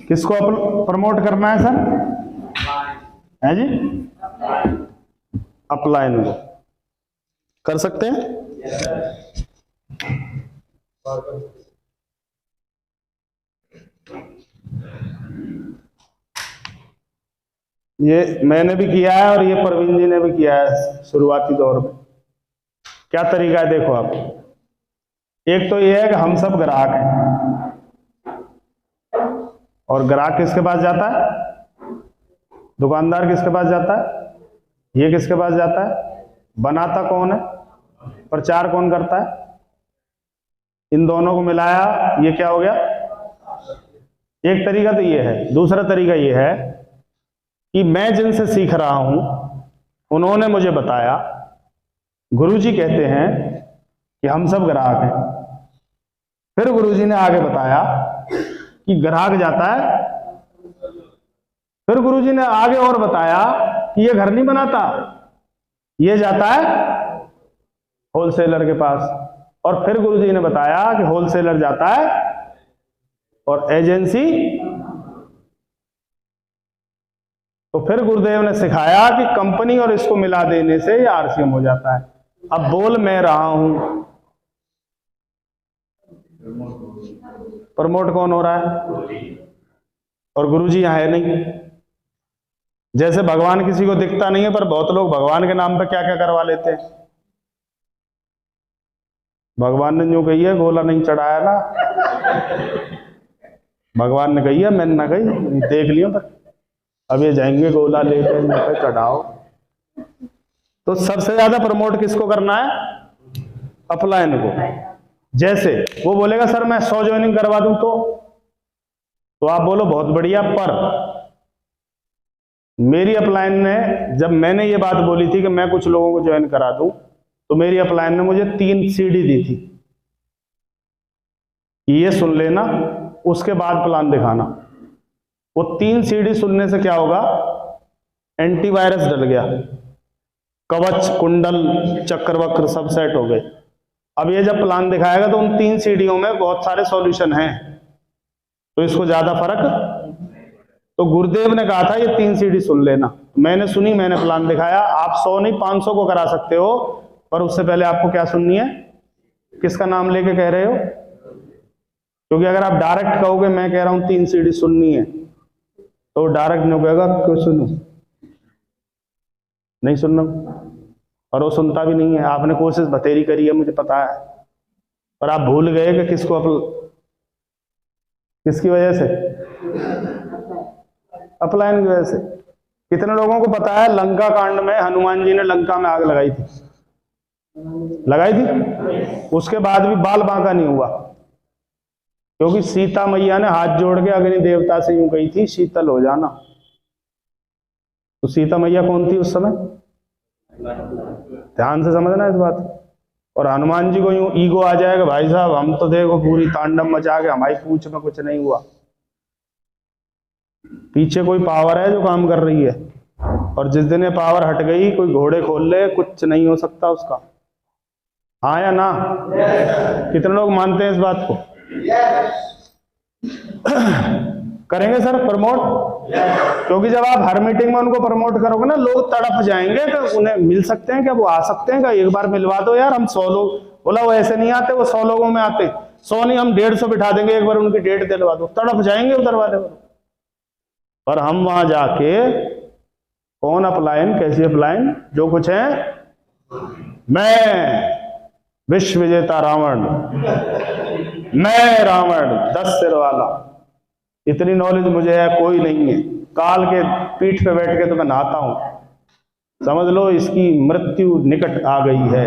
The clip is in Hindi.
किसको प्रमोट करना है सर? है जी, अपलाइन को कर सकते हैं। ये मैंने भी किया है और ये प्रवीण जी ने भी किया है शुरुआती दौर में। क्या तरीका है देखो आप, एक तो ये है कि हम सब ग्राहक हैं और ग्राहक किसके पास जाता है? दुकानदार किसके पास जाता है? ये किसके पास जाता है? बनाता कौन है? प्रचार कौन करता है? इन दोनों को मिलाया ये क्या हो गया? एक तरीका तो ये है। दूसरा तरीका ये है कि मैं जिनसे सीख रहा हूं उन्होंने मुझे बताया, गुरुजी कहते हैं कि हम सब ग्राहक हैं। फिर गुरुजी ने आगे बताया कि ग्राहक जाता है। फिर गुरुजी ने आगे और बताया कि ये घर नहीं बनाता, ये जाता है होलसेलर के पास। और फिर गुरुजी ने बताया कि होलसेलर जाता है और एजेंसी। तो फिर गुरुदेव ने सिखाया कि कंपनी और इसको मिला देने से ये आरसीएम हो जाता है। अब बोल मैं रहा हूं, प्रमोट कौन हो रहा है? और गुरुजी यहां है नहीं। जैसे भगवान किसी को दिखता नहीं है, पर बहुत लोग भगवान के नाम पे क्या क्या करवा लेते हैं। भगवान ने जो कही है गोला नहीं चढ़ाया ना, भगवान ने कही है, मैंने ना कही, देख लियो। पर अब ये जाएंगे गोला लेकर चढ़ाओ। तो सबसे ज्यादा प्रमोट किसको करना है? अपलाइन को। जैसे वो बोलेगा सर मैं 100 ज्वाइनिंग करवा दूं तो आप बोलो बहुत बढ़िया, पर मेरी अपलाइन ने, जब मैंने ये बात बोली थी कि मैं कुछ लोगों को ज्वाइन करा दूं, तो मेरी अपलाइन ने मुझे 3 सीडी दी थी। ये सुन लेना, उसके बाद प्लान दिखाना। वो 3 सीडी सुनने से क्या होगा? एंटीवायरस डल गया, कवच, कुंडल, चक्रवक्र सब सेट हो गए। अब ये जब प्लान दिखाएगा तो उन 3 सीडीओं में बहुत सारे सॉल्यूशन हैं, तो इसको ज्यादा फर्क। तो गुरुदेव ने कहा था ये 3 सीडी सुन लेना। मैंने सुनी, मैंने प्लान दिखाया। आप 100 नहीं 500 को करा सकते हो, पर उससे पहले आपको क्या सुननी है? किसका नाम लेके कह रहे हो? क्योंकि अगर आप डायरेक्ट कहोगे मैं कह रहा हूं 3 सीडी सुननी है, तो डायरेक्ट नहीं कहेगा क्यों सुनूं, नहीं सुनना। और वो सुनता भी नहीं है। आपने कोशिश बतेरी करी है, मुझे पता है, पर आप भूल गए कि किसको किसकी वजह से? अपलाइन की वजह से। कितने लोगों को पता है लंका कांड में हनुमान जी ने लंका में आग लगाई थी? लगाई थी। उसके बाद भी बाल बांका नहीं हुआ, क्योंकि सीता मैया ने हाथ जोड़ के अग्नि देवता से यूं कही थी शीतल हो जाना। तो सीता मैया कौन थी उस समय? ध्यान से समझना इस बात। और हनुमान जी को यूं ईगो आ जाएगा, भाई साहब हम तो देखो पूरी तांडव मचा के, हमारी पूंछ में कुछ नहीं हुआ। पीछे कोई पावर है जो काम कर रही है, और जिस दिन ये पावर हट गई, कोई घोड़े खोल ले, कुछ नहीं हो सकता उसका। हाँ या ना? कितने लोग मानते हैं इस बात को? करेंगे सर प्रमोट? क्योंकि जब आप हर मीटिंग में उनको प्रमोट करोगे ना, लोग तड़प जाएंगे कि उन्हें मिल सकते हैं क्या, वो आ सकते हैं क्या, एक बार मिलवा दो यार। हम 100 लोग, बोला वो ऐसे नहीं आते, वो 100 लोगों में आते। 100 नहीं, हम 150 बिठा देंगे, एक बार उनकी डेट दिलवा दो, तड़प जाएंगे उधर वाले। पर हम वहां जाके कौन अपलाइन, कैसी अपलाइन, जो कुछ है, मैं विश्व विजेता रावण, मैं रावण 10 सिर वाला, इतनी नॉलेज मुझे है, कोई नहीं है। काल के पीठ पे बैठ के तो मैं नहाता हूं, समझ लो इसकी मृत्यु निकट आ गई है।